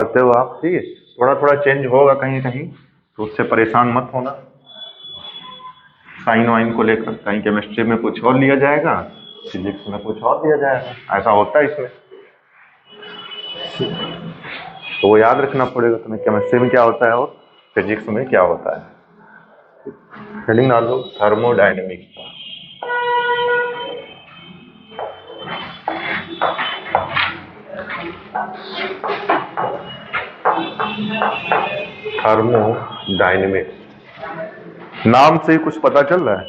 करते हो आप, ठीक है। थोड़ा थोड़ा चेंज होगा कहीं कहीं, तो उससे परेशान मत होना। साइन वाइन को लेकर कहीं केमिस्ट्री में कुछ और लिया जाएगा, फिजिक्स में कुछ और लिया जाएगा, ऐसा होता है इसमें। तो वो याद रखना पड़ेगा तुम्हें, केमिस्ट्री में क्या होता है और फिजिक्स में क्या होता है। हेडिंग डाल दो थर्मोडाइनमिक्स। थर्मोडाइनमिक्स, नाम से ही कुछ पता चल रहा है।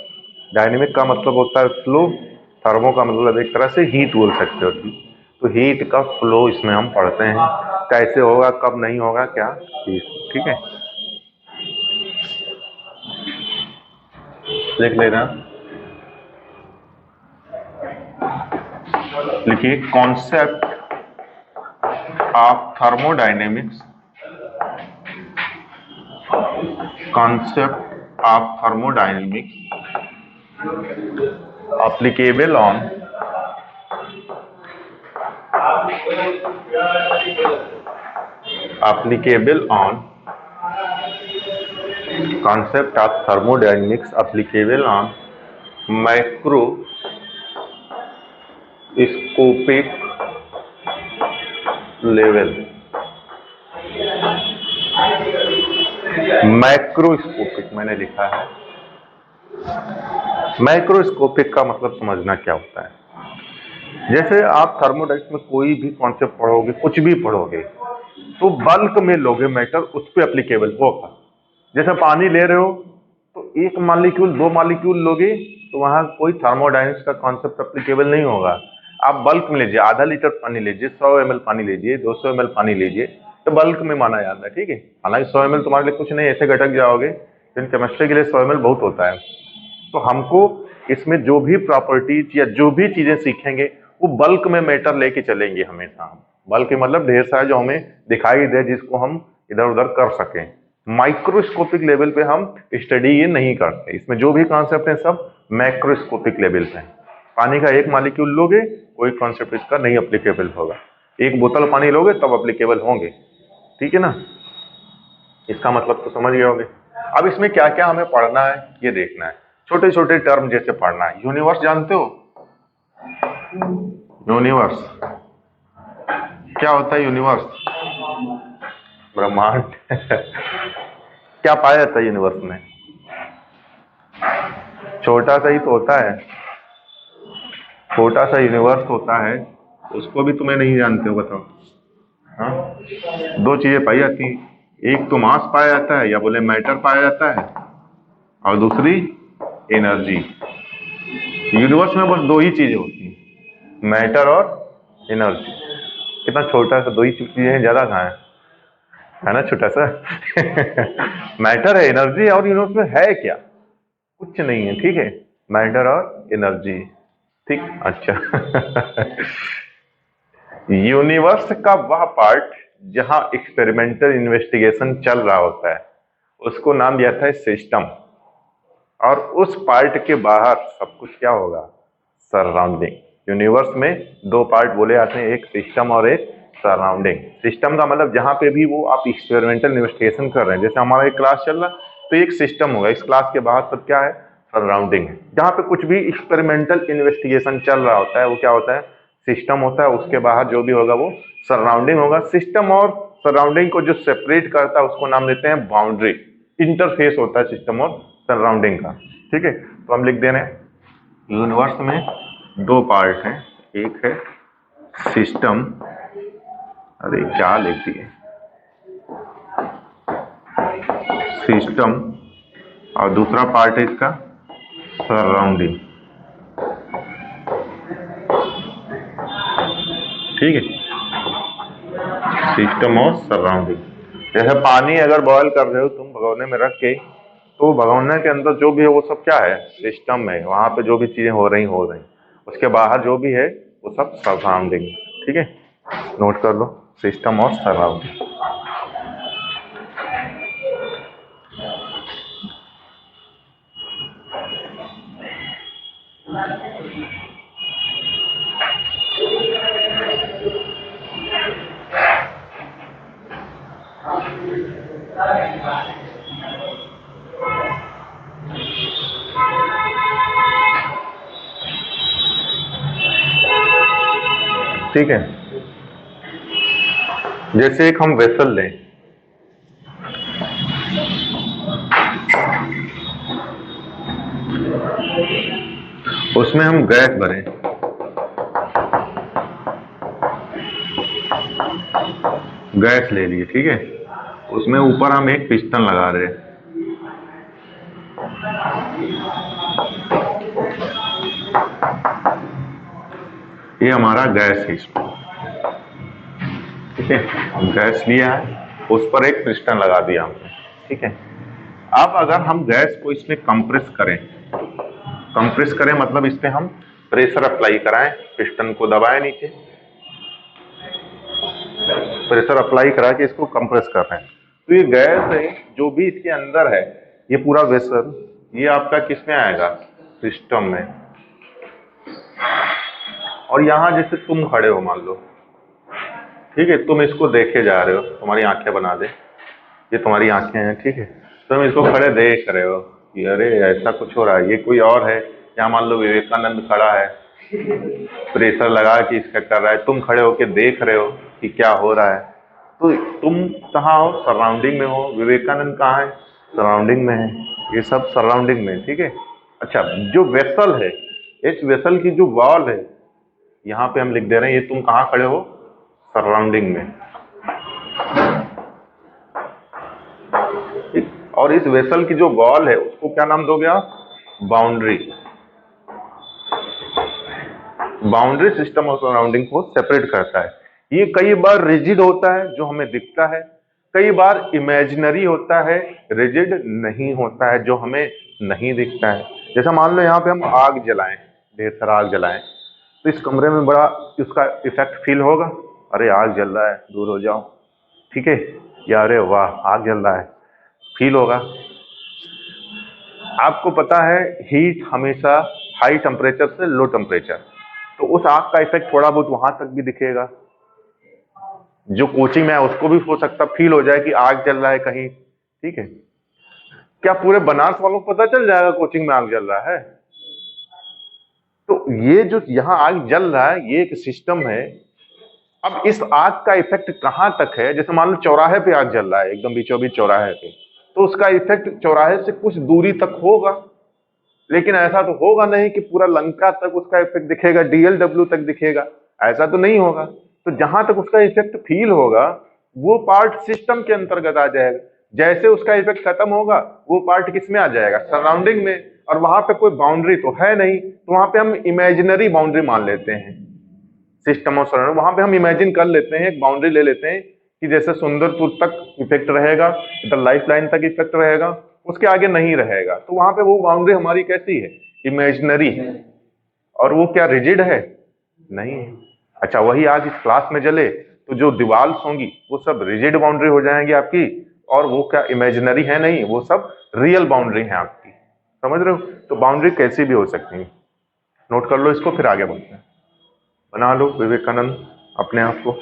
डायनेमिक का मतलब होता है फ्लो, थर्मो का मतलब एक तरह से हीट बोल सकते हो। तो हीट का फ्लो इसमें हम पढ़ते हैं, कैसे होगा, कब नहीं होगा, क्या चीज, ठीक है। देख लेना, लिखिए concept of thermodynamics, concept of thermodynamics applicable on concept of thermodynamics applicable on macroscopic level। Macroscopic मैंने लिखा है, माइक्रोस्कोपिक का मतलब समझना क्या होता है। जैसे आप थर्मोडाइनमिक्स में कोई भी कॉन्सेप्ट पढ़ोगे, कुछ भी पढ़ोगे, तो बल्क में लोगे मैटर, उस पर एप्लीकेबल होगा। जैसे पानी ले रहे हो तो एक मॉलिक्यूल, दो मॉलिक्यूल लोगे तो वहां कोई थर्मोडाइनमिक्स का कॉन्सेप्ट एप्लीकेबल नहीं होगा। आप बल्क में लीजिए, आधा लीटर पानी लीजिए, 100 ml पानी लीजिए, 200 ml पानी लीजिए, तो बल्क में माना जाता है, ठीक है। हालांकि 100 ml तुम्हारे लिए कुछ नहीं, ऐसे घटक जाओगे, लेकिन केमिस्ट्री के लिए 100 ml बहुत होता है। तो हमको इसमें जो भी प्रॉपर्टीज या जो भी चीजें सीखेंगे वो बल्क में मैटर लेके चलेंगे हमेशा। हम बल्क मतलब ढेर सारा जो हमें दिखाई दे, जिसको हम इधर उधर कर सकें। माइक्रोस्कोपिक लेवल पे हम स्टडी ये नहीं करते, इसमें जो भी कॉन्सेप्ट है सब मैक्रोस्कोपिक लेवल पे है। पानी का एक मॉलिक्यूल लोगे, कोई कॉन्सेप्ट इसका नहीं अप्लीकेबल होगा। एक बोतल पानी लोगे तब अप्लीकेबल होंगे, ठीक है ना। इसका मतलब तो समझ गए होगे। अब इसमें क्या क्या हमें पढ़ना है ये देखना है। छोटे छोटे टर्म जैसे पढ़ना है, यूनिवर्स जानते हो? यूनिवर्स क्या होता है? यूनिवर्स ब्रह्मांड क्या पाया जाता है यूनिवर्स में? छोटा सा ही तो होता है, छोटा सा यूनिवर्स होता है, उसको भी तुम्हें नहीं जानते हो, बताओ। हाँ, दो चीजें पाई जाती हैं, एक तो मास पाया जाता है या बोले मैटर पाया जाता है, और दूसरी एनर्जी। यूनिवर्स में बस दो ही चीजें होती हैं, मैटर और एनर्जी। कितना छोटा सा, दो ही चीजें हैं, ज्यादा कहाँ है ना, छोटा सा मैटर है, एनर्जी है, और यूनिवर्स में है क्या? कुछ नहीं है, ठीक है। मैटर और एनर्जी, ठीक, अच्छा यूनिवर्स का वह पार्ट जहां एक्सपेरिमेंटल इन्वेस्टिगेशन चल रहा होता है उसको नाम दिया था सिस्टम। और उस पार्ट के बाहर सब कुछ क्या होगा? सराउंडिंग। यूनिवर्स में दो पार्ट बोले जाते हैं, एक सिस्टम और एक सराउंडिंग। सिस्टम का मतलब जहां पे भी वो आप एक्सपेरिमेंटल इन्वेस्टिगेशन कर रहे हैं, जैसे हमारा एक क्लास चल रहा है तो एक सिस्टम होगा, इस क्लास के बाहर सब क्या है? सराउंडिंग है। जहां पे कुछ भी एक्सपेरिमेंटल इन्वेस्टिगेशन चल रहा होता है वो क्या होता है? सिस्टम होता है। उसके बाहर जो भी होगा वो सराउंडिंग होगा। सिस्टम और सराउंडिंग को जो सेपरेट करता है उसको नाम देते हैं बाउंड्री। इंटरफेस होता है सिस्टम और सराउंडिंग का, ठीक है। तो हम लिख दे रहे हैं यूनिवर्स में दो पार्ट हैं, एक है सिस्टम, अरे क्या लिख दिए, सिस्टम, और दूसरा पार्ट है इसका सराउंडिंग, ठीक है। सिस्टम और सराउंडिंग। जैसे पानी अगर बॉयल कर रहे हो तुम भगोने में रख के, तो भगोने के अंदर जो भी है वो सब क्या है? सिस्टम है। वहां पे जो भी चीजें हो रही, उसके बाहर जो भी है वो सब सराउंडिंग, ठीक है। नोट कर लो, सिस्टम और सराउंडिंग। ठीक है, जैसे एक हम वेसल लें, उसमें हम गैस भरें, गैस ले लिए, ठीक है, उसमें ऊपर हम एक पिस्टन लगा रहे हैं, ये हमारा गैस है इसमें, ठीक है, गैस लिया है, उस पर एक पिस्टन लगा दिया हमने, ठीक है। अब अगर हम गैस को इसमें कंप्रेस करें, कंप्रेस करें मतलब इसमें हम प्रेशर अप्लाई कराएं, पिस्टन को दबाएं नीचे, प्रेशर अप्लाई करा के इसको कंप्रेस कर रहे हैं, तो ये गैस है जो भी इसके अंदर है, ये पूरा वेसल, ये आपका किस में आएगा, सिस्टम में। और यहां जैसे तुम खड़े हो मान लो, ठीक है, तुम इसको देखे जा रहे हो, तुम्हारी आंखें बना दे, ये तुम्हारी आंखें हैं, ठीक है, तुम इसको खड़े देख रहे हो कि अरे ऐसा कुछ हो रहा है, ये कोई और है, यहाँ मान लो विवेकानंद खड़ा है, प्रेशर लगा के इसका कर रहा है, तुम खड़े होके देख रहे हो कि क्या हो रहा है, तो तुम कहाँ हो, सराउंडिंग में हो, विवेकानंद कहाँ है, सराउंडिंग में है, ये सब सराउंडिंग में, ठीक है। अच्छा, जो वेसल है, इस वेसल की जो वॉल है, यहाँ पे हम लिख दे रहे हैं, ये तुम कहाँ खड़े हो, सराउंडिंग में, और इस वेसल की जो वॉल है उसको क्या नाम दोगे आप, बाउंड्री। बाउंड्री सिस्टम और सराउंडिंग को सेपरेट करता है। ये कई बार रिजिड होता है जो हमें दिखता है, कई बार इमेजिनरी होता है, रिजिड नहीं होता है जो हमें नहीं दिखता है। जैसा मान लो यहाँ पे हम आग जलाएं, ढेर सारा आग जलाएं, तो इस कमरे में बड़ा उसका इफेक्ट फील होगा, अरे आग जल रहा है, दूर हो जाओ, ठीक है, या अरे वाह आग जल रहा है, फील होगा। आपको पता है हीट हमेशा हाई टेम्परेचर से लो टेम्परेचर, तो उस आग का इफेक्ट थोड़ा बहुत वहां तक भी दिखेगा, जो कोचिंग में है उसको भी हो सकता फील हो जाए कि आग जल रहा है कहीं, ठीक है। क्या पूरे बनारस वालों को पता चल जाएगा कोचिंग में आग जल रहा है? तो ये जो यहाँ आग जल रहा है ये एक सिस्टम है। अब इस आग का इफेक्ट कहां तक है, जैसे मान लो चौराहे पे आग जल रहा है, एकदम बीचों बीच चौराहे पे, तो उसका इफेक्ट चौराहे से कुछ दूरी तक होगा, लेकिन ऐसा तो होगा नहीं कि पूरा लंका तक उसका इफेक्ट दिखेगा, DLW तक दिखेगा, ऐसा तो नहीं होगा। तो जहां तक उसका इफेक्ट फील होगा वो पार्ट सिस्टम के अंतर्गत आ जाएगा, जैसे उसका इफेक्ट खत्म होगा वो पार्ट किस में आ जाएगा, सराउंडिंग में, और वहां पे कोई बाउंड्री तो है नहीं, तो वहां पे हम इमेजिनरी बाउंड्री मान लेते हैं, सिस्टम और सराउंडिंग, वहां पे हम इमेजिन कर लेते हैं, एक बाउंड्री ले लेते हैं कि जैसे सुंदरपुर तक इफेक्ट रहेगा, इधर लाइफ लाइन तक इफेक्ट रहेगा, उसके आगे नहीं रहेगा, तो वहां पे वो बाउंड्री हमारी कैसी है, इमेजिनरी है, और वो क्या रिजिड है, नहीं है। अच्छा, वही आज इस क्लास में जले तो जो दीवार होंगी वो सब रिजिड बाउंड्री हो जाएंगी आपकी, और वो क्या इमेजिनरी है नहीं, वो सब रियल बाउंड्री है आपकी, समझ रहे हो। तो बाउंड्री कैसी भी हो सकती है, नोट कर लो इसको, फिर आगे बढ़ते हैं। बना लो विवेकानंद अपने आप को।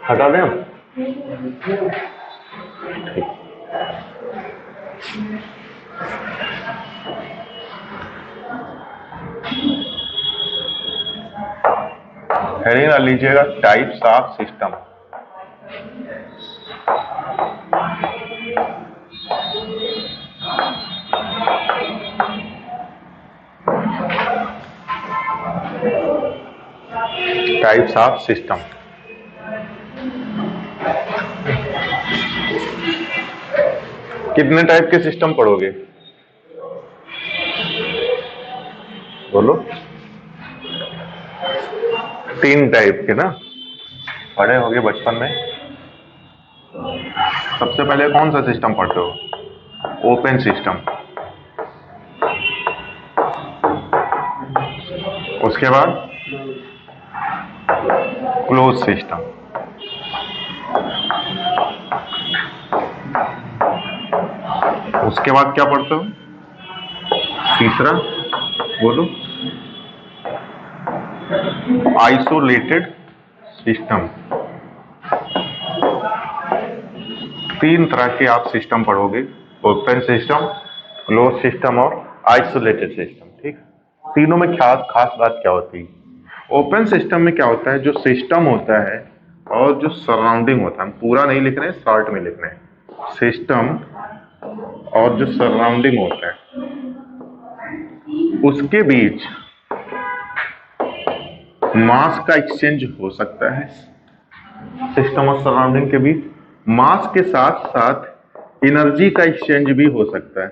हटा दें हम, हेडिंग डाल लीजिएगा types of system. Types of system, कितने टाइप के सिस्टम पढ़ोगे, बोलो। तीन टाइप के ना, पढ़े होगे बचपन में। सबसे पहले कौन सा सिस्टम पढ़ते हो? Open system. उसके बाद क्लोज सिस्टम। उसके बाद क्या पढ़ते हो? तीसरा बोलो। Isolated system. तीन तरह के आप सिस्टम पढ़ोगे, ओपन सिस्टम, क्लोज सिस्टम और आइसोलेटेड सिस्टम। ठीक, तीनों में खास खास बात क्या होती है? ओपन सिस्टम में क्या होता है, जो सिस्टम होता है और जो सराउंडिंग होता है, हम पूरा नहीं लिख रहे हैं, शॉर्ट में लिख रहे हैं। सिस्टम और जो सराउंडिंग होता है उसके बीच मास का एक्सचेंज हो सकता है। सिस्टम और सराउंडिंग के बीच मास के साथ साथ एनर्जी का एक्सचेंज भी हो सकता है।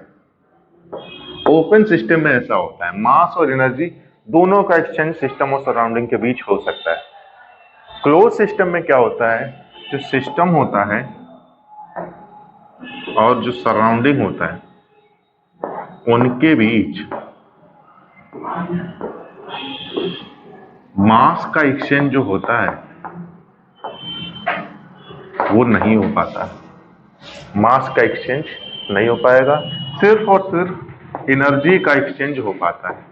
ओपन सिस्टम में ऐसा होता है, मास और एनर्जी दोनों का एक्सचेंज सिस्टम और सराउंडिंग के बीच हो सकता है। क्लोज सिस्टम में क्या होता है, जो सिस्टम होता है और जो सराउंडिंग होता है उनके बीच मास का एक्सचेंज जो होता है वो नहीं हो पाता है। मास का एक्सचेंज नहीं हो पाएगा, सिर्फ और सिर्फ एनर्जी का एक्सचेंज हो पाता है।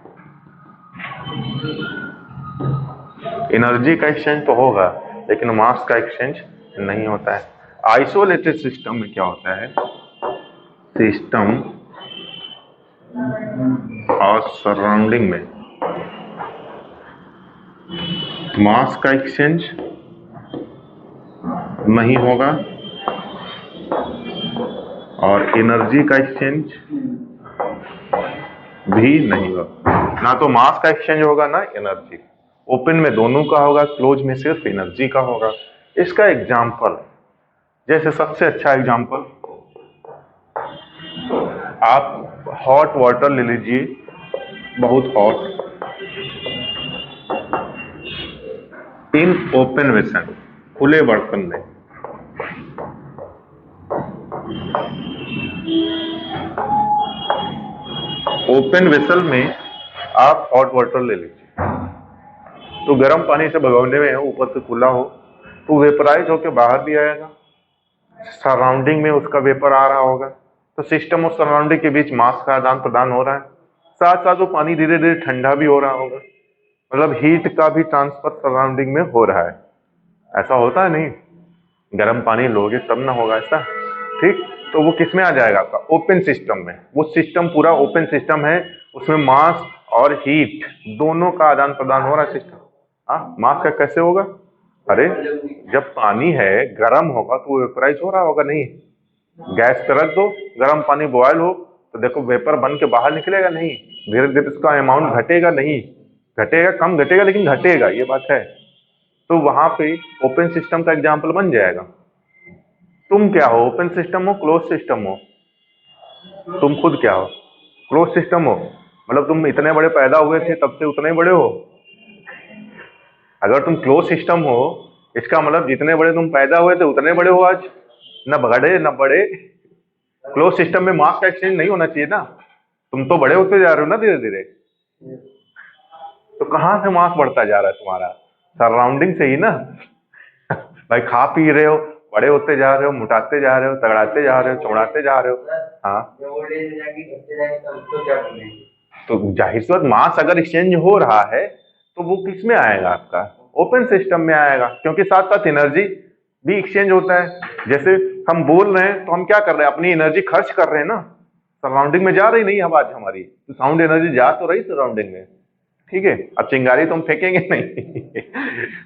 एनर्जी का एक्सचेंज तो होगा लेकिन मास का एक्सचेंज नहीं होता है। आइसोलेटेड सिस्टम में क्या होता है, सिस्टम और सराउंडिंग में मास का एक्सचेंज नहीं होगा और एनर्जी का एक्सचेंज भी नहीं होगा। ना तो मास का एक्सचेंज होगा ना एनर्जी। ओपन में दोनों का होगा, क्लोज में सिर्फ एनर्जी का होगा। इसका एग्जाम्पल, जैसे सबसे अच्छा एग्जाम्पल, आप हॉट वाटर ले लीजिए, बहुत हॉट, इन ओपन वेसल, खुले बर्तन में ओपन वेसल में आप हॉट वाटर ले लीजिए, तो गर्म पानी से भगोने में ऊपर से खुला हो तो वेपराइज होकर बाहर भी आएगा, सराउंडिंग में उसका वेपर आ रहा होगा। तो सिस्टम और सराउंडिंग के बीच मास का आदान प्रदान हो रहा है, साथ साथ वो पानी धीरे धीरे ठंडा भी हो रहा होगा, मतलब हीट का भी ट्रांसफर सराउंडिंग में हो रहा है। ऐसा होता है नहीं, गर्म पानी लोगे तब ना होगा ऐसा। ठीक, तो वो किस में आ जाएगा आपका, ओपन सिस्टम में। वो सिस्टम पूरा ओपन सिस्टम है, उसमें मास और हीट दोनों का आदान प्रदान हो रहा है सिस्टम। हाँ, मास का कैसे होगा, अरे जब पानी है गर्म होगा तो वेपराइज हो रहा होगा, नहीं? गैस पे रख दो, गर्म पानी बॉयल हो तो देखो वेपर बन के बाहर निकलेगा, नहीं? धीरे धीरे उसका अमाउंट घटेगा, नहीं घटेगा, कम घटेगा लेकिन घटेगा, ये बात है। तो वहां पे ओपन सिस्टम का एग्जाम्पल बन जाएगा। तुम क्या हो, ओपन सिस्टम हो, क्लोज सिस्टम हो? तुम खुद क्या हो, क्लोज सिस्टम हो, मतलब तुम इतने बड़े पैदा हुए थे तब से उतने बड़े हो। अगर तुम क्लोज सिस्टम हो, इसका मतलब जितने बड़े तुम पैदा हुए थे उतने बड़े हो आज, न बड़े न बड़े। क्लोज सिस्टम में मास का एक्सचेंज नहीं होना चाहिए ना, तुम तो बड़े होते जा रहे हो ना धीरे धीरे। तो कहां से मास बढ़ता जा रहा है तुम्हारा, सराउंडिंग से ही ना। भाई खा पी रहे हो, बड़े होते जा रहे हो, मुटाते जा रहे हो, तगड़ाते जा रहे हो, चौड़ाते जा रहे हो। हाँ, तो जाहिर सी बात, मास अगर एक्सचेंज हो रहा है तो वो किस में आएगा आपका, ओपन सिस्टम में आएगा, क्योंकि साथ साथ एनर्जी भी एक्सचेंज होता है। जैसे हम बोल रहे हैं तो हम क्या कर रहे हैं, अपनी एनर्जी खर्च कर रहे हैं ना, सराउंडिंग में जा रही नहीं आवाज हमारी, तो साउंड एनर्जी जा तो रही सराउंडिंग में। ठीक है, अब चिंगारी तो हम फेंकेंगे नहीं।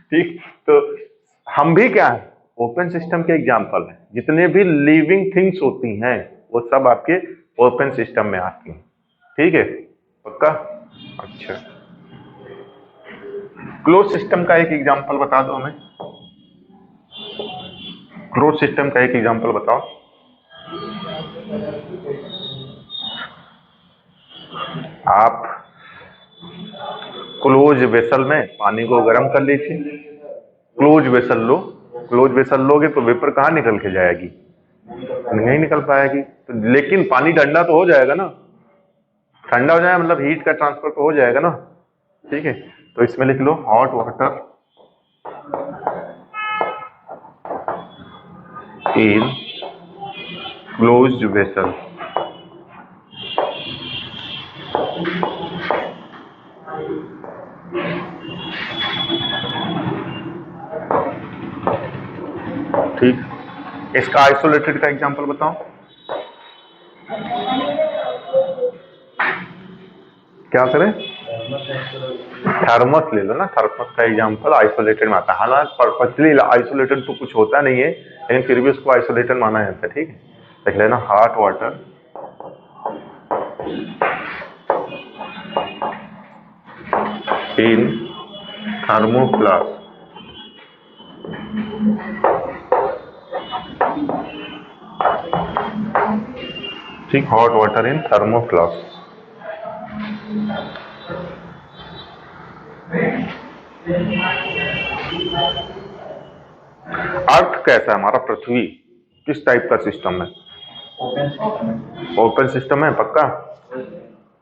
ठीक, तो हम भी क्या है, ओपन सिस्टम के एग्जाम्पल है। जितने भी लिविंग थिंग्स होती हैं वो सब आपके ओपन सिस्टम में आती हैं। ठीक है, पक्का? अच्छा, क्लोज सिस्टम का एक एग्जांपल बता दो हमें, क्लोज सिस्टम का एक एग्जांपल बताओ। आप क्लोज वेसल में पानी को गर्म कर लीजिए, क्लोज वेसल लो, क्लोज वेसल लोगे तो वेपर कहाँ निकल के जाएगी, नहीं निकल पाएगी। तो लेकिन पानी ठंडा तो हो जाएगा ना, ठंडा हो जाएगा मतलब हीट का ट्रांसफर तो हो जाएगा ना, ठीक है। तो इसमें लिख लो hot water in closed vessel. ठीक, इसका आइसोलेटेड का एग्जांपल बताओ, क्या करें? थर्मस ले लो ना, थर्मस का एग्जांपल आइसोलेटेड में आता है। हालांकि पर्पसली आइसोलेटेड तो कुछ होता नहीं है, लेकिन फिर भी उसको आइसोलेटेड माना जाता है, ठीक है। देख लेना हॉट वाटर इन थर्मोफ्लास्क, ठीक, हॉट वाटर इन थर्मोफ्लास्क। अर्थ कैसा है हमारा, पृथ्वी किस टाइप का सिस्टम है? ओपन सिस्टम है, पक्का?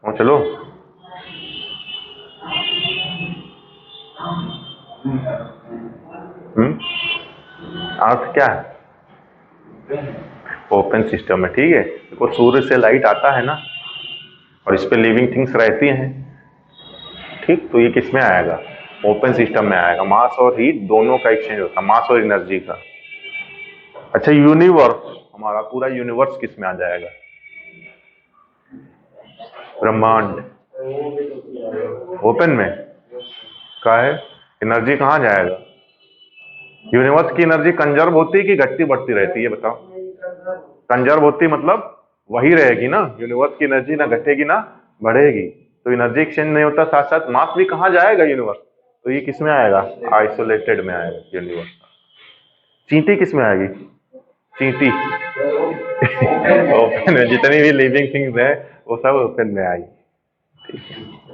और चलो अर्थ क्या है? ओपन सिस्टम है, ठीक है। देखो सूर्य से लाइट आता है ना, और इस पे लिविंग थिंग्स रहती हैं, ठीक। तो ये किस में आएगा? ओपन सिस्टम में आएगा। मास और हीट दोनों का एक्सचेंज होता है, मास और एनर्जी का। अच्छा, यूनिवर्स, हमारा पूरा यूनिवर्स किस में आ जाएगा? ब्रह्मांड ओपन में का है। एनर्जी कहाँ जाएगा? यूनिवर्स की एनर्जी कंजर्व होती है कि घटती बढ़ती रहती है, बताओ? कंजर्व होती मतलब वही रहेगी ना, यूनिवर्स की एनर्जी ना घटेगी ना बढ़ेगी। तो एनर्जी एक्सचेंज नहीं होता, साथ साथ मास भी कहाँ जाएगा यूनिवर्स? तो ये किस में आएगा? आइसोलेटेड में आएगा यूनिवर्स। चींटी किस में आएगी? चींटी ओपन में, जितनी भी लिविंग थिंग्स है वो सब ओपन में आई, ठीक है।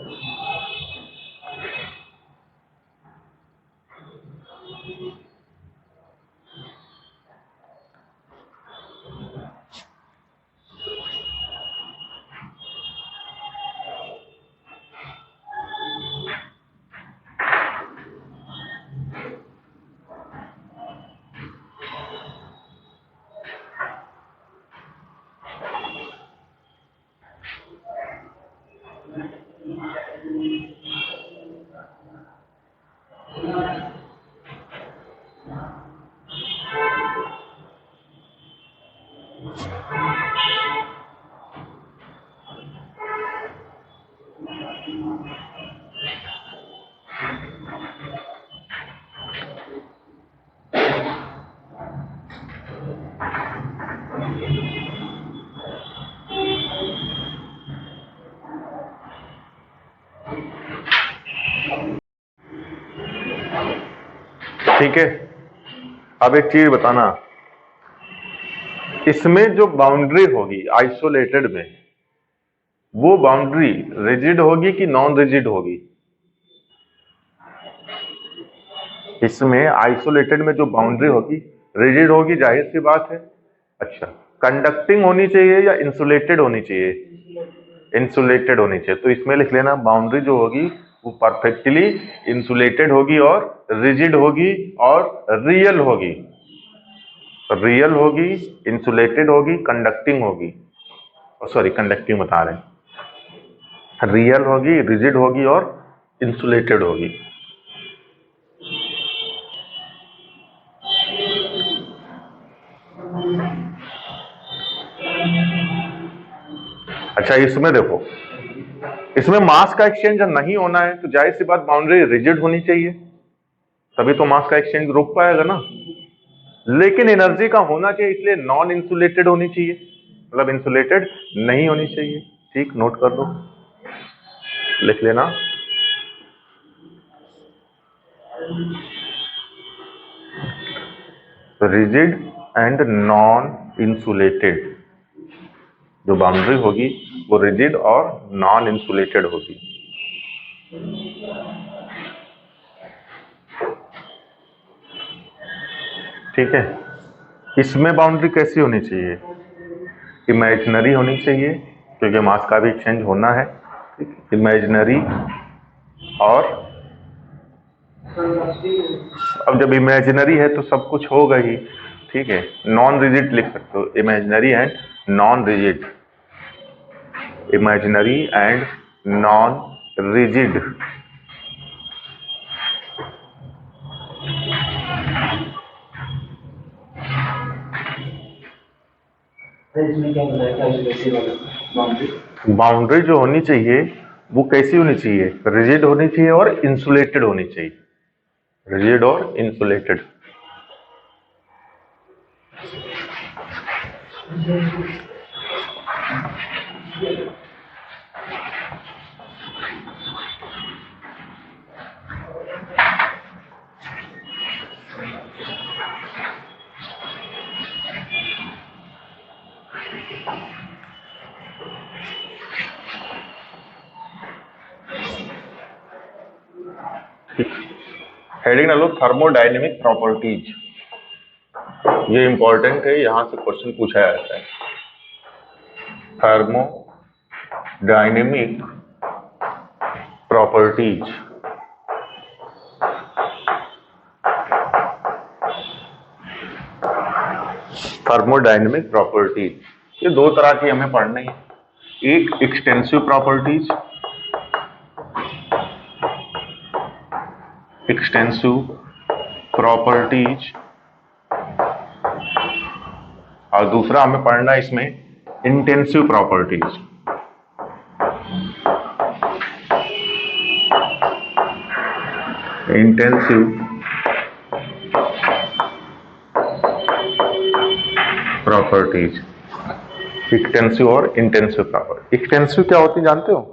ठीक है, अब एक चीज बताना, इसमें जो बाउंड्री होगी आइसोलेटेड में, वो बाउंड्री रिजिड होगी कि नॉन रिजिड होगी? इसमें आइसोलेटेड में जो बाउंड्री होगी रिजिड होगी, जाहिर सी बात है। अच्छा, कंडक्टिंग होनी चाहिए या इंसुलेटेड होनी चाहिए? इंसुलेटेड होनी चाहिए। तो इसमें लिख लेना बाउंड्री जो होगी वो परफेक्टली इंसुलेटेड होगी और रिजिड होगी और रियल होगी। रियल होगी, इंसुलेटेड होगी, कंडक्टिंग होगी, सॉरी कंडक्टिंग बता रहे हैं, रियल होगी, रिजिड होगी और इंसुलेटेड होगी। अच्छा, इसमें देखो, इसमें मास का एक्सचेंज नहीं होना है तो जाहिर सी बात बाउंड्री रिजिड होनी चाहिए, तभी तो मास का एक्सचेंज रुक पाएगा ना। लेकिन एनर्जी का होना चाहिए, इसलिए नॉन इंसुलेटेड होनी चाहिए, मतलब इंसुलेटेड नहीं होनी चाहिए। ठीक, नोट कर लो, लिख लेना। रिजिड एंड नॉन इंसुलेटेड, जो बाउंड्री होगी वो रिजिड और नॉन इंसुलेटेड होगी। ठीक है। इसमें बाउंड्री कैसी होनी चाहिए? इमेजिनरी होनी चाहिए, क्योंकि मास का भी एक्सचेंज होना है। इमेजिनरी, और अब जब इमेजिनरी है तो सब कुछ होगा ही, ठीक है। नॉन रिजिड लिख सकते हो, imaginary and non rigid, imaginary and non rigid. Boundary जो होनी चाहिए वो कैसी होनी चाहिए? रिजिड होनी चाहिए और इंसुलेटेड होनी चाहिए, रिजिड और इंसुलेटेड। हेडिंग डालो थर्मोडायनेमिक प्रॉपर्टीज। ये इंपॉर्टेंट है, यहां से क्वेश्चन पूछा जाता है। थर्मोडायनेमिक प्रॉपर्टीज, थर्मोडायनेमिक प्रॉपर्टीज, ये दो तरह की हमें पढ़नी है। एक एक्सटेंसिव प्रॉपर्टीज, एक्सटेंसिव प्रॉपर्टीज, और दूसरा हमें पढ़ना है इसमें intensive properties. Intensive properties, extensive और इंटेंसिव प्रॉपर्टी। एक्सटेंसिव क्या होती है जानते हो?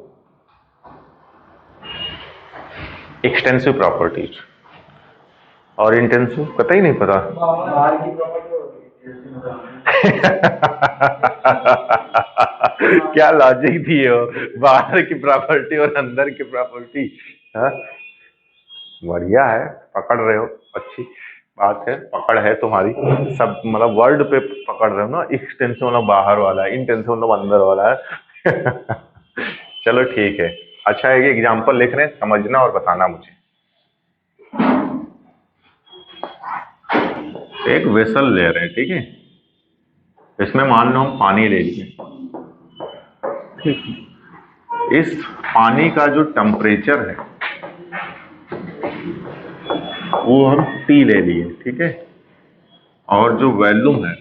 एक्सटेंसिव प्रॉपर्टीज, और इंटेंसिव पता ही नहीं पता। क्या लॉजिक दिए हो, बाहर की प्रॉपर्टी और अंदर की प्रॉपर्टी। बढ़िया है, पकड़ रहे हो, अच्छी बात है, पकड़ है तुम्हारी। सब मतलब वर्ड पे पकड़ रहे हो ना। एक्सटेंसिव मतलब बाहर वाला, इंटेंसिव मतलब अंदर वाला है। चलो ठीक है। अच्छा, एक एग्जांपल लिख रहे हैं, समझना और बताना मुझे। एक वेसल ले रहे हैं, ठीक है। इसमें मान लो हम पानी ले लिए, ठीक। इस पानी का जो टेम्परेचर है वो हम T ले लिए, ठीक है। और जो वॉल्यूम है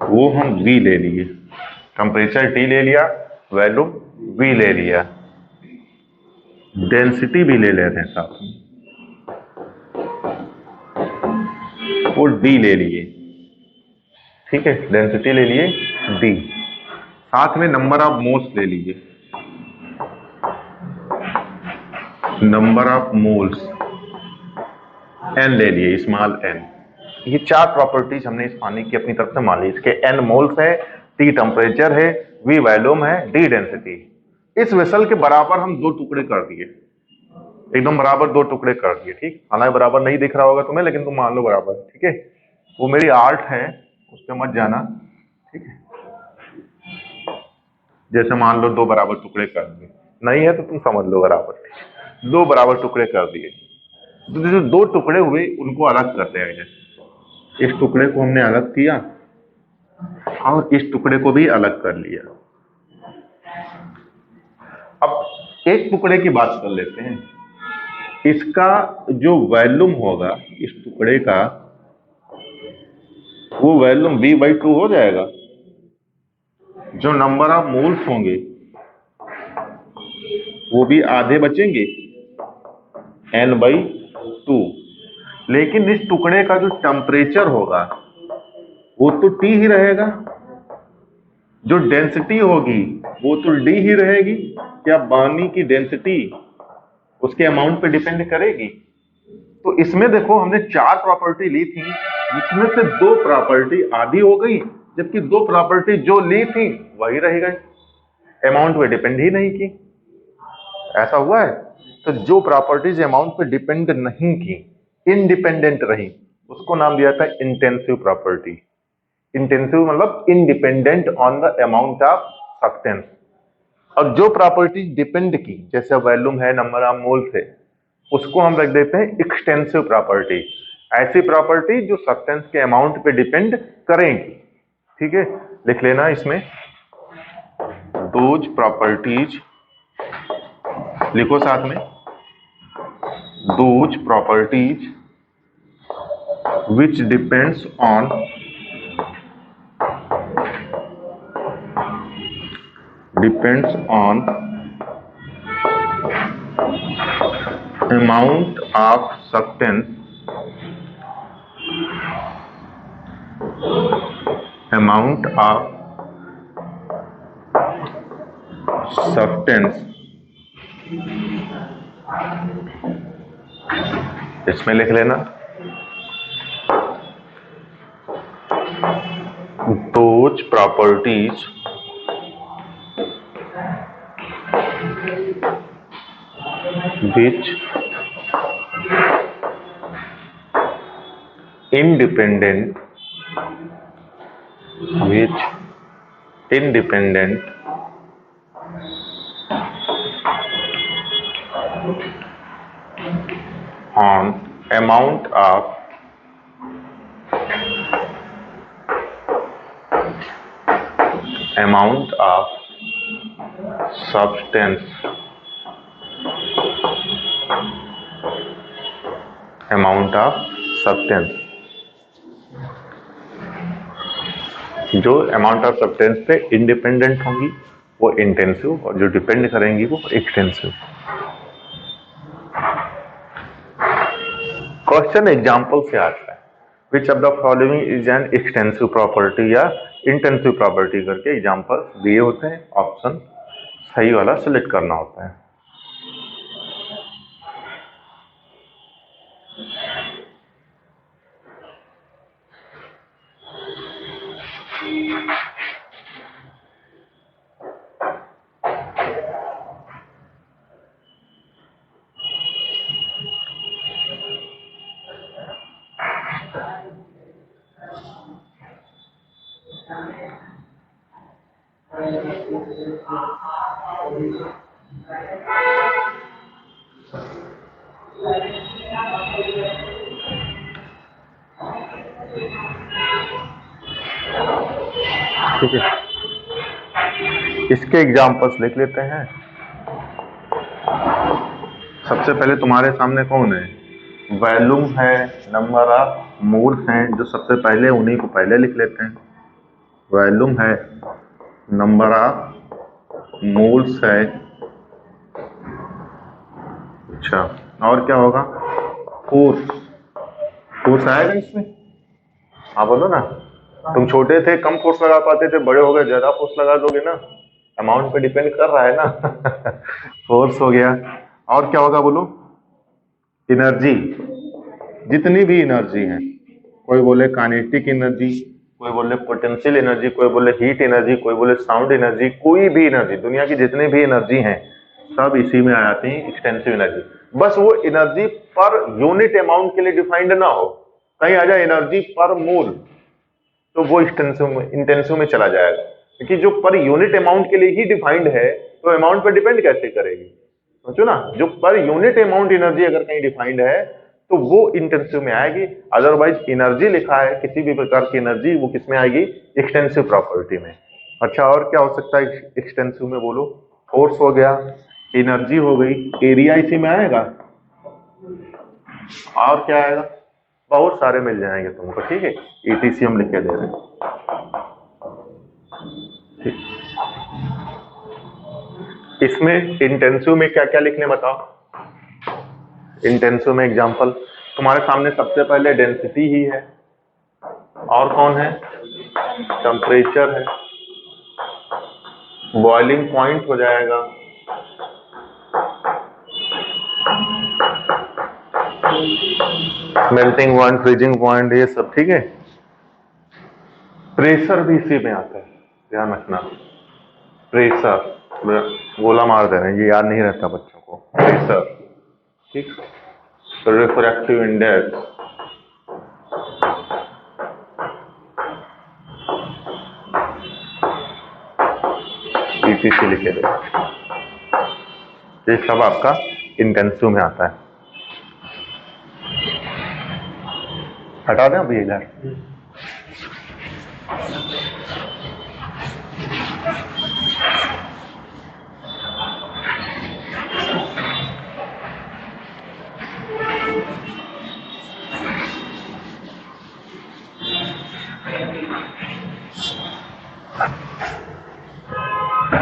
वो हम V ले लिए। टेम्परेचर T ले लिया, वॉल्यूम V ले लिया, डेंसिटी भी ले लेते हैं साथ में, वो D ले लिए, ठीक है। डेंसिटी ले लिए D, साथ में नंबर ऑफ मोल्स ले लीजिए, नंबर ऑफ मोल्स N ले लिए, स्मॉल n। ये चार प्रॉपर्टीज हमने इस पानी की अपनी तरफ से मान ली। इसके N मोल्स है, T टेम्परेचर है, V वॉल्यूम है, D डेंसिटी। इस वेसल के बराबर हम दो टुकड़े कर दिए, एकदम बराबर दो टुकड़े कर दिए, ठीक। हालांकि बराबर नहीं दिख रहा होगा तुम्हें, लेकिन तुम मान लो बराबर, ठीक है। वो मेरी आर्ट है, उस पर मत जाना, ठीक है। जैसे मान लो दो बराबर टुकड़े कर दिए, नहीं है तो तुम समझ लो बराबर, दो बराबर टुकड़े कर दिए। तो जो दो टुकड़े हुए उनको अलग कर दिया जाए। इस टुकड़े को हमने अलग किया और इस टुकड़े को भी अलग कर लिया। अब एक टुकड़े की बात कर लेते हैं। इसका जो वॉल्यूम होगा इस टुकड़े का, वो वॉल्यूम V/2 हो जाएगा। जो नंबर ऑफ मोल्स होंगे वो भी आधे बचेंगे, N/2। लेकिन इस टुकड़े का जो टेम्परेचर होगा वो तो T ही रहेगा, जो डेंसिटी होगी वो तो D ही रहेगी। क्या पानी की डेंसिटी उसके अमाउंट पे डिपेंड करेगी? तो इसमें देखो हमने चार प्रॉपर्टी ली थी, जिसमें से दो प्रॉपर्टी आधी हो गई, जबकि दो प्रॉपर्टी जो ली थी वही रह गई, अमाउंट पे डिपेंड ही नहीं की। ऐसा हुआ है? तो जो प्रॉपर्टीज अमाउंट पे डिपेंड नहीं की, इंडिपेंडेंट रही, उसको नाम दिया था इंटेंसिव प्रॉपर्टी। इंटेंसिव मतलब independent on the amount of substance. और जो प्रॉपर्टी डिपेंड की, जैसे वॉल्यूम है, नंबर ऑफ मोल्स है, उसको हम रख देते हैं एक्सटेंसिव प्रॉपर्टी। ऐसी प्रॉपर्टी जो सब्सटेंस के अमाउंट पे डिपेंड करेंगी। ठीक है, लिख लेना इसमें दोज प्रॉपर्टीज, लिखो साथ में, those properties which depends on amount of substance, इसमें लिख लेना those properties which independent on amount of substance, जो अमाउंट ऑफ सब्सटेंस पे इंडिपेंडेंट होंगी वो इंटेंसिव, और जो डिपेंड करेंगी वो एक्सटेंसिव। क्वेश्चन एग्जांपल से आता है, which of the following is an extensive property या इंटेंसिव प्रॉपर्टी करके एग्जांपल दिए होते हैं, ऑप्शन सही वाला सिलेक्ट करना होता है। ठीक है, इसके एग्जांपल्स लिख लेते हैं। सबसे पहले तुम्हारे सामने कौन है, वॉल्यूम है, नंबर ऑफ मोल्स हैं, जो सबसे पहले उन्हीं को पहले लिख लेते हैं। वॉल्यूम है, नंबर ऑफ मोल्स है, अच्छा, और क्या होगा, फोर्स आएगा इसमें। हाँ बोलो ना, तुम छोटे थे कम फोर्स लगा पाते थे, बड़े हो गए ज्यादा फोर्स लगा दोगे ना, अमाउंट पे डिपेंड कर रहा है ना। फोर्स हो गया, और क्या होगा बोलो, एनर्जी, जितनी भी एनर्जी है, कोई बोले काइनेटिक एनर्जी, कोई बोले पोटेंशियल एनर्जी, कोई बोले हीट एनर्जी, कोई बोले साउंड एनर्जी, कोई भी एनर्जी, दुनिया की जितनी भी एनर्जी हैं सब इसी में आ जाती है, एक्सटेंसिव एनर्जी। बस वो एनर्जी पर यूनिट अमाउंट के लिए डिफाइंड ना हो, कहीं आ जाए एनर्जी पर मोल, तो वो इंटेंसिव में चला जाएगा, क्योंकि जो पर यूनिट अमाउंट के लिए ही डिफाइंड है तो अमाउंट पर डिपेंड कैसे करेगी, सोचो ना। जो पर यूनिट अमाउंट एनर्जी अगर कहीं डिफाइंड है तो वो इंटेंसिव में आएगी, अदरवाइज एनर्जी लिखा है किसी भी प्रकार की एनर्जी, वो किस में आएगी, एक्सटेंसिव प्रॉपर्टी में। अच्छा, और क्या हो सकता है एक्सटेंसिव में बोलो, फोर्स हो गया, एनर्जी हो गई, एरिया इसी में आएगा, और क्या आएगा, बहुत सारे मिल जाएंगे तुमको। ठीक है, ETC हम लिख के दे रहे हैं। इसमें इंटेंसिव में क्या क्या लिखने बताओ। इंटेंसिव में एग्जांपल तुम्हारे सामने सबसे पहले डेंसिटी ही है, और कौन है, टेम्परेचर है, बॉइलिंग पॉइंट हो जाएगा, मेल्टिंग पॉइंट, फ्रीजिंग पॉइंट, ये सब। ठीक है, प्रेशर भी इसी में आता है, ध्यान रखना, प्रेशर गोला मार दे रहे हैं, ये याद नहीं रहता बच्चों को, प्रेशर। ठीक, रिफ्रैक्टिव इंडेक्स पीपीसी लिखे दो। ये सब आपका इंटेंसिव में आता है। हटा दें अभी इधर।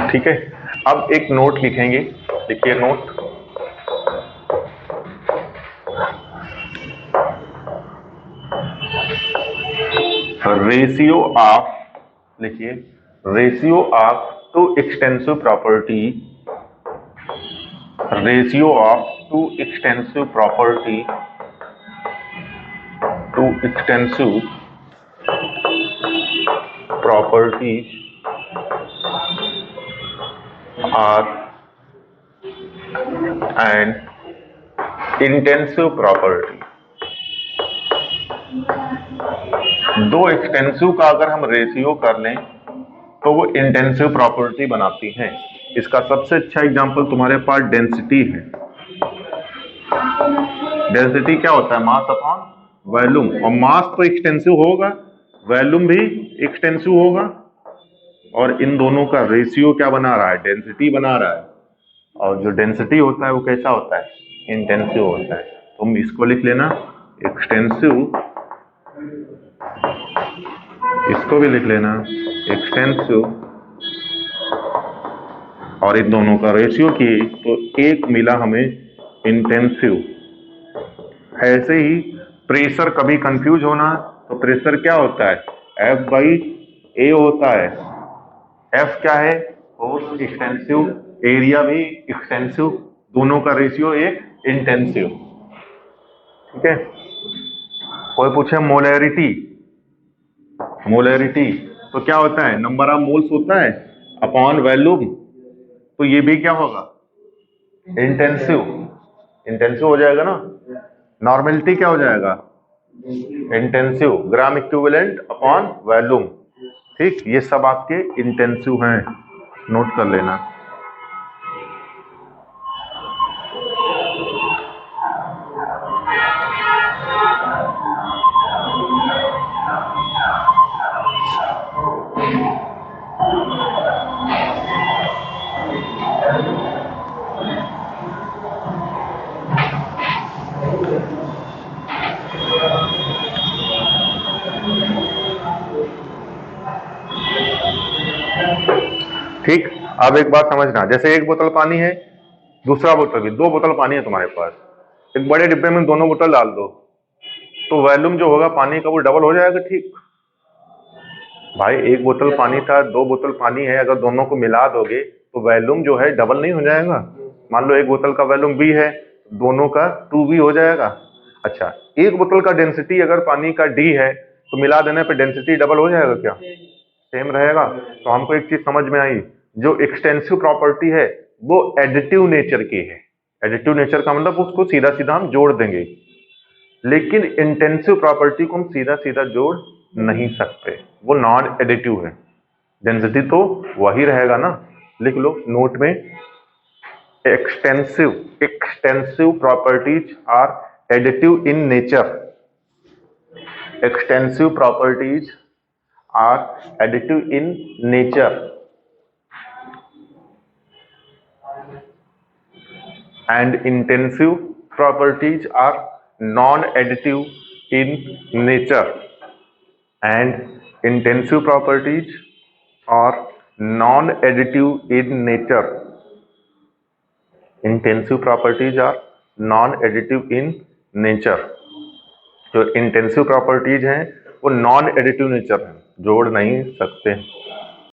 ठीक है, अब एक नोट लिखेंगे। लिखिए नोट। रेशियो ऑफ, लिखिए ratio of two extensive property, ratio of two extensive property, two extensive properties are an intensive property। दो एक्सटेंसिव का अगर हम रेशियो कर लें तो वो इंटेंसिव प्रॉपर्टी बनाती हैं। इसका सबसे अच्छा एग्जांपल तुम्हारे पास डेंसिटी है। डेंसिटी क्या होता है? Mass upon volume. और मास तो एक्सटेंसिव होगा, वॉल्यूम भी एक्सटेंसिव होगा, और इन दोनों का रेशियो क्या बना रहा है? डेंसिटी बना रहा है। और जो डेंसिटी होता है वो कैसा होता है? इंटेंसिव होता है। तुम इसको लिख लेना एक्सटेंसिव, इसको भी लिख लेना एक्सटेंसिव, और इन दोनों का रेशियो किए तो एक मिला हमें इंटेंसिव। ऐसे ही प्रेशर, कभी कंफ्यूज होना तो प्रेशर क्या होता है? F/A होता है। F क्या है? फोर्स एक्सटेंसिव, एरिया भी एक्सटेंसिव, दोनों का रेशियो एक इंटेंसिव। ठीक है। कोई पूछे मोलैरिटी, मोलैरिटी तो क्या होता है? नंबर ऑफ मोल्स होता है अपॉन वॉल्यूम। तो ये भी क्या होगा? इंटेंसिव, इंटेंसिव हो जाएगा ना। नॉर्मेलिटी क्या हो जाएगा? Intensive, gram equivalent upon volume. ठीक, ये सब आपके इंटेंसिव हैं, नोट कर लेना। ठीक, अब एक बात समझना, जैसे एक बोतल पानी है, दूसरा बोतल भी, दो बोतल पानी है तुम्हारे पास। एक बड़े डिब्बे में दोनों बोतल डाल दो तो वॉल्यूम जो होगा पानी का वो डबल हो जाएगा। ठीक भाई, एक बोतल पानी था, दो बोतल पानी है, अगर दोनों को मिला दोगे तो वॉल्यूम जो है डबल नहीं हो जाएगा? मान लो एक बोतल का वॉल्यूम V है, दोनों का 2V हो जाएगा। अच्छा, एक बोतल का डेंसिटी अगर पानी का D है तो मिला देने पे डेंसिटी डबल हो जाएगा क्या? सेम रहेगा। तो हमको एक चीज समझ में आई, जो एक्सटेंसिव प्रॉपर्टी है वो एडिटिव नेचर की है। एडिटिव नेचर का मतलब उसको सीधा सीधा हम जोड़ देंगे, लेकिन इंटेंसिव प्रॉपर्टी को हम सीधा सीधा जोड़ नहीं सकते, वो नॉन एडिटिव है। डेंसिटी तो वही रहेगा ना। लिख लो नोट में, extensive properties are additive in nature. Extensive properties are additive in nature and intensive properties are non-additive in nature, and intensive properties are non-additive in nature. Intensive properties are non-additive in nature। जो intensive properties हैं वो non additive nature है, जोड़ नहीं सकते।